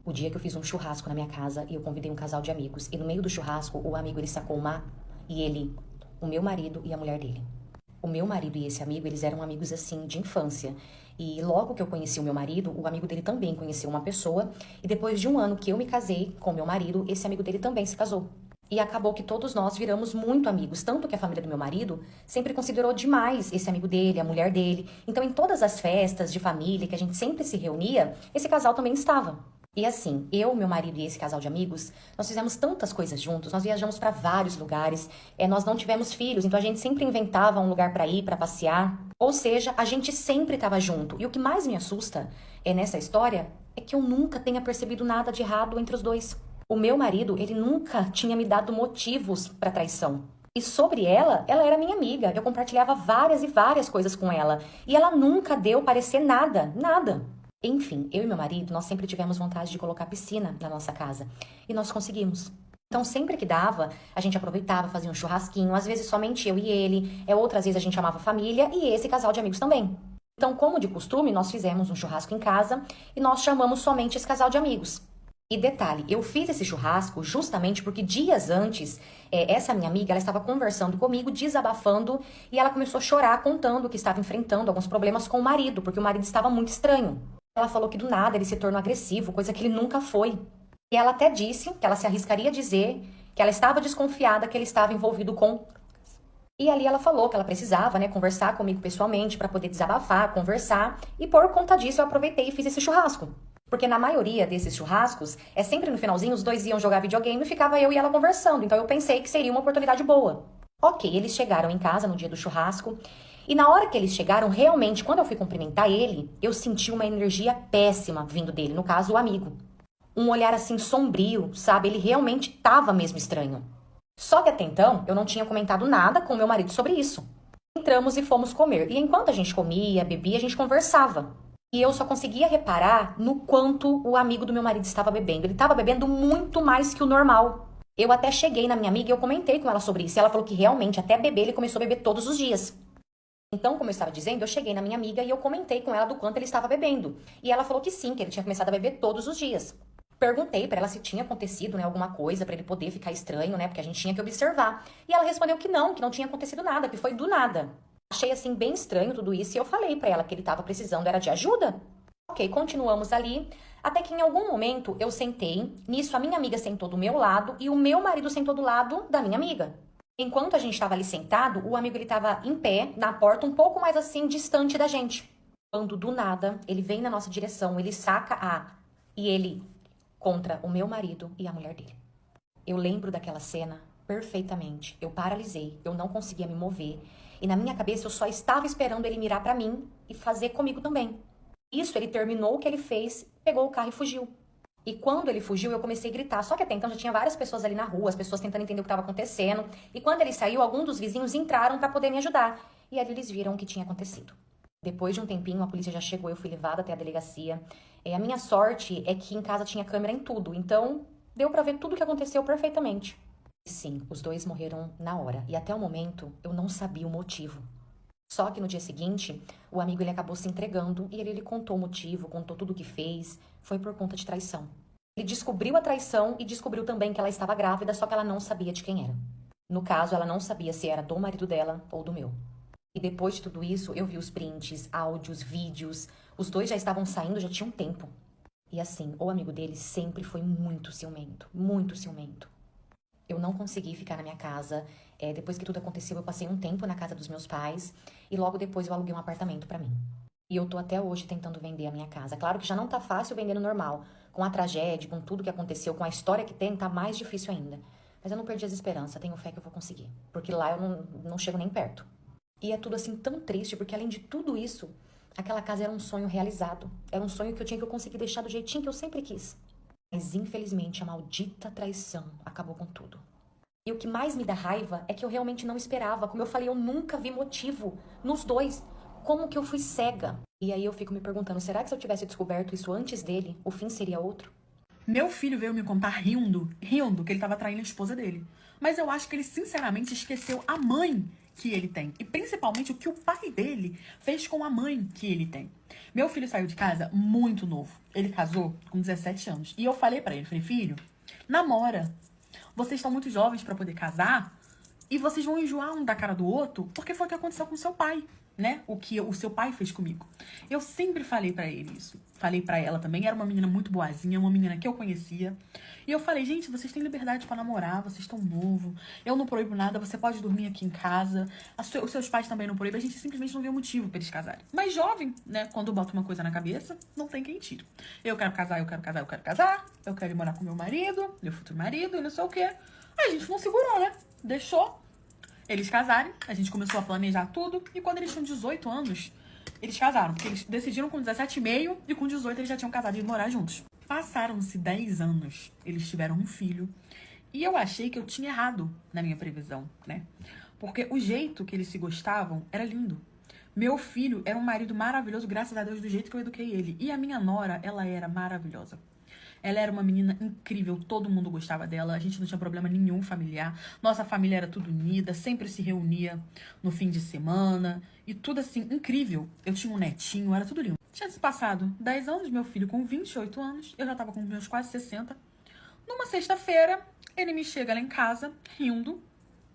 O dia que eu fiz um churrasco na minha casa e eu convidei um casal de amigos. E no meio do churrasco, o amigo, ele sacou uma... E ele... O meu marido e a mulher dele. O meu marido e esse amigo, eles eram amigos, assim, de infância. E logo que eu conheci o meu marido, o amigo dele também conheceu uma pessoa. E depois de um ano que eu me casei com o meu marido, esse amigo dele também se casou. E acabou que todos nós viramos muito amigos. Tanto que a família do meu marido sempre considerou demais esse amigo dele, a mulher dele. Então, em todas as festas de família que a gente sempre se reunia, esse casal também estava. E assim, eu, meu marido e esse casal de amigos, nós fizemos tantas coisas juntos, nós viajamos para vários lugares, nós não tivemos filhos, então a gente sempre inventava um lugar para ir, para passear. Ou seja, a gente sempre estava junto. E o que mais me assusta nessa história é que eu nunca tenha percebido nada de errado entre os dois. O meu marido, ele nunca tinha me dado motivos para traição. E sobre ela, ela era minha amiga. Eu compartilhava várias e várias coisas com ela. E ela nunca deu parecer nada, nada. Enfim, eu e meu marido, nós sempre tivemos vontade de colocar piscina na nossa casa. E nós conseguimos. Então, sempre que dava, a gente aproveitava, fazia um churrasquinho. Às vezes somente eu e ele. Outras vezes a gente chamava a família e esse casal de amigos também. Então, como de costume, nós fizemos um churrasco em casa e nós chamamos somente esse casal de amigos. E detalhe, eu fiz esse churrasco justamente porque dias antes, essa minha amiga, ela estava conversando comigo, desabafando, e ela começou a chorar, contando que estava enfrentando alguns problemas com o marido, porque o marido estava muito estranho. Ela falou que do nada ele se tornou agressivo, coisa que ele nunca foi. E ela até disse que ela se arriscaria a dizer que ela estava desconfiada que ele estava envolvido com... E ali ela falou que ela precisava, conversar comigo pessoalmente para poder desabafar, conversar, e por conta disso eu aproveitei e fiz esse churrasco. Porque na maioria desses churrascos, sempre no finalzinho, os dois iam jogar videogame e ficava eu e ela conversando. Então eu pensei que seria uma oportunidade boa. Ok, eles chegaram em casa no dia do churrasco. E na hora que eles chegaram, realmente, quando eu fui cumprimentar ele, eu senti uma energia péssima vindo dele, no caso, o amigo. Um olhar assim sombrio, sabe? Ele realmente tava mesmo estranho. Só que até então, eu não tinha comentado nada com meu marido sobre isso. Entramos e fomos comer. E enquanto a gente comia, bebia, a gente conversava. E eu só conseguia reparar no quanto o amigo do meu marido estava bebendo. Ele estava bebendo muito mais que o normal. Eu até cheguei na minha amiga e eu comentei com ela sobre isso. E ela falou que realmente, até beber, ele começou a beber todos os dias. Então, como eu estava dizendo, eu cheguei na minha amiga e eu comentei com ela do quanto ele estava bebendo. E ela falou que sim, que ele tinha começado a beber todos os dias. Perguntei pra ela se tinha acontecido, alguma coisa pra ele poder ficar estranho, porque a gente tinha que observar. E ela respondeu que não tinha acontecido nada, que foi do nada. Achei, assim, bem estranho tudo isso e eu falei pra ela que ele tava precisando, era de ajuda. Ok, continuamos ali, até que em algum momento eu sentei, nisso a minha amiga sentou do meu lado e o meu marido sentou do lado da minha amiga. Enquanto a gente estava ali sentado, o amigo ele estava em pé, na porta, um pouco mais assim, distante da gente. Quando do nada, ele vem na nossa direção, ele saca e ele contra o meu marido e a mulher dele. Eu lembro daquela cena perfeitamente. Eu paralisei, eu não conseguia me mover. E na minha cabeça eu só estava esperando ele mirar pra mim e fazer comigo também. Isso, ele terminou o que ele fez, pegou o carro e fugiu. E quando ele fugiu, eu comecei a gritar. Só que até então já tinha várias pessoas ali na rua, as pessoas tentando entender o que estava acontecendo. E quando ele saiu, alguns dos vizinhos entraram para poder me ajudar. E ali eles viram o que tinha acontecido. Depois de um tempinho, a polícia já chegou, eu fui levada até a delegacia. A minha sorte é que em casa tinha câmera em tudo, então deu pra ver tudo o que aconteceu perfeitamente. E sim, os dois morreram na hora, e até o momento eu não sabia o motivo. Só que no dia seguinte, o amigo ele acabou se entregando e ele contou o motivo, contou tudo o que fez, foi por conta de traição. Ele descobriu a traição e descobriu também que ela estava grávida, só que ela não sabia de quem era. No caso, ela não sabia se era do marido dela ou do meu. E depois de tudo isso, eu vi os prints, áudios, vídeos. Os dois já estavam saindo, já tinha um tempo. E assim, o amigo dele sempre foi muito ciumento, muito ciumento. Eu não consegui ficar na minha casa. Depois que tudo aconteceu, eu passei um tempo na casa dos meus pais. E logo depois eu aluguei um apartamento pra mim. E eu tô até hoje tentando vender a minha casa. Claro que já não tá fácil vender no normal. Com a tragédia, com tudo que aconteceu, com a história que tem, tá mais difícil ainda. Mas eu não perdi as esperanças, tenho fé que eu vou conseguir. Porque lá eu não chego nem perto. E é tudo assim tão triste, porque além de tudo isso, aquela casa era um sonho realizado. Era um sonho que eu conseguir deixar do jeitinho que eu sempre quis. Mas infelizmente a maldita traição acabou com tudo. E o que mais me dá raiva é que eu realmente não esperava. Como eu falei, eu nunca vi motivo nos dois. Como que eu fui cega? E aí eu fico me perguntando, será que se eu tivesse descoberto isso antes dele, o fim seria outro? Meu filho veio me contar rindo que ele tava traindo a esposa dele. Mas eu acho que ele sinceramente esqueceu a mãe que ele tem. E principalmente o que o pai dele fez com a mãe que ele tem. Meu filho saiu de casa muito novo. Ele casou com 17 anos. E eu falei pra ele, falei, filho, namora. Vocês estão muito jovens pra poder casar e vocês vão enjoar um da cara do outro porque foi o que aconteceu com seu pai, né? O que o seu pai fez comigo. Eu sempre falei pra ele isso. Falei pra ela também. Era uma menina muito boazinha, uma menina que eu conhecia. E eu falei, gente, vocês têm liberdade pra namorar, vocês estão novos. Eu não proíbo nada, você pode dormir aqui em casa. Os seus pais também não proíbem. A gente simplesmente não vê motivo pra eles casarem. Mas jovem, né? Quando bota uma coisa na cabeça, não tem quem tire. Eu quero casar, eu quero casar, eu quero casar. Eu quero ir morar com meu marido, meu futuro marido e não sei o quê. A gente não segurou, né? Deixou eles casarem, a gente começou a planejar tudo, e quando eles tinham 18 anos, eles casaram, porque eles decidiram com 17,5 e com 18 eles já tinham casado e ido morar juntos. Passaram-se 10 anos, eles tiveram um filho, e eu achei que eu tinha errado na minha previsão, né? Porque o jeito que eles se gostavam era lindo. Meu filho era um marido maravilhoso, graças a Deus, do jeito que eu eduquei ele. E a minha nora, ela era maravilhosa. Ela era uma menina incrível, todo mundo gostava dela, a gente não tinha problema nenhum familiar. Nossa família era tudo unida, sempre se reunia no fim de semana. E tudo assim, incrível. Eu tinha um netinho, era tudo lindo. Tinha se passado 10 anos, meu filho com 28 anos, eu já tava com meus quase 60. Numa sexta-feira, ele me chega lá em casa, rindo,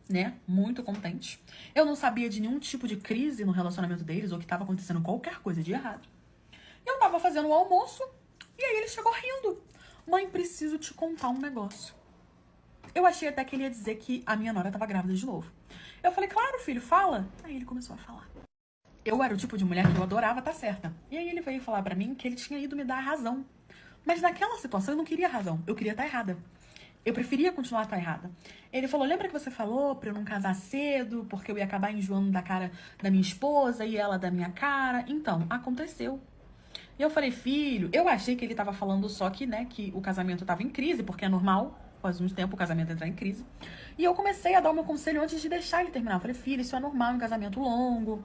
né, muito contente. Eu não sabia de nenhum tipo de crise no relacionamento deles, ou que tava acontecendo qualquer coisa de errado. Eu tava fazendo o almoço, e aí ele chegou rindo. Mãe, preciso te contar um negócio. Eu achei até que ele ia dizer que a minha nora tava grávida de novo. Eu falei, claro, filho, fala. Aí ele começou a falar. Eu era o tipo de mulher que eu adorava estar certa. E aí ele veio falar pra mim que ele tinha ido me dar a razão. Mas naquela situação eu não queria a razão, eu queria estar errada. Eu preferia continuar a estar errada. Ele falou, lembra que você falou pra eu não casar cedo, porque eu ia acabar enjoando da cara da minha esposa e ela da minha cara? Então, aconteceu. E eu falei, filho, eu achei que ele tava falando só que, né, que o casamento tava em crise, porque é normal, após um tempo, o casamento entrar em crise. E eu comecei a dar o meu conselho antes de deixar ele terminar. Eu falei, filho, isso é normal, um casamento longo,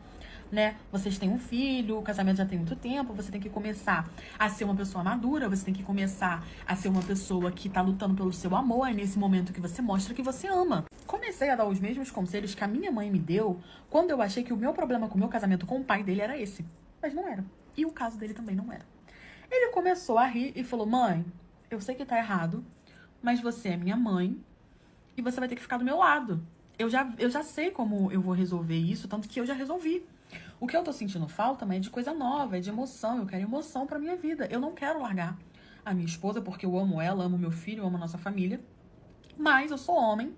né? Vocês têm um filho, o casamento já tem muito tempo, você tem que começar a ser uma pessoa madura, você tem que começar a ser uma pessoa que tá lutando pelo seu amor, é nesse momento que você mostra que você ama. Comecei a dar os mesmos conselhos que a minha mãe me deu quando eu achei que o meu problema com o meu casamento com o pai dele era esse. Mas não era. E o caso dele também não era. Ele começou a rir e falou, mãe, eu sei que tá errado, mas você é minha mãe e você vai ter que ficar do meu lado. Eu já sei como eu vou resolver isso, tanto que eu já resolvi. O que eu tô sentindo falta, mas é de coisa nova, é de emoção. Eu quero emoção pra minha vida. Eu não quero largar a minha esposa porque eu amo ela, amo meu filho, amo a nossa família. Mas eu sou homem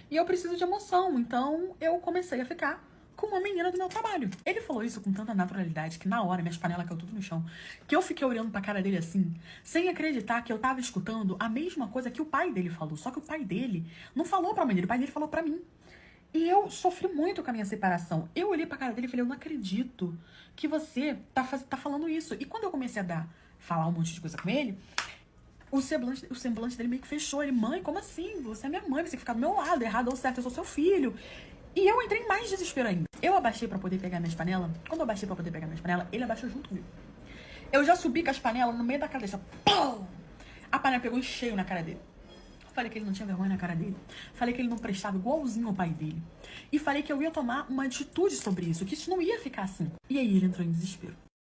e eu preciso de emoção. Então eu comecei a ficar com uma menina do meu trabalho. Ele falou isso com tanta naturalidade que na hora minhas panelas caiu tudo no chão, que eu fiquei olhando pra cara dele assim, sem acreditar que eu tava escutando a mesma coisa que o pai dele falou. Só que o pai dele não falou pra mãe dele, o pai dele falou pra mim. E eu sofri muito com a minha separação. Eu olhei pra cara dele e falei, eu não acredito que você tá falando isso. E quando eu comecei a falar um monte de coisa com ele, o semblante dele meio que fechou. Ele, mãe, como assim? Você é minha mãe, você tem que ficar do meu lado, errado ou certo, eu sou seu filho. E eu entrei em mais desespero ainda. Eu abaixei pra poder pegar minhas panelas. Quando eu abaixei pra poder pegar minhas panelas, ele abaixou junto comigo. Eu já subi com as panelas no meio da cabeça. Pum! A panela pegou em cheio na cara dele. Falei que ele não tinha vergonha na cara dele. Falei que ele não prestava igualzinho ao pai dele. E falei que eu ia tomar uma atitude sobre isso, que isso não ia ficar assim. E aí ele entrou em desespero.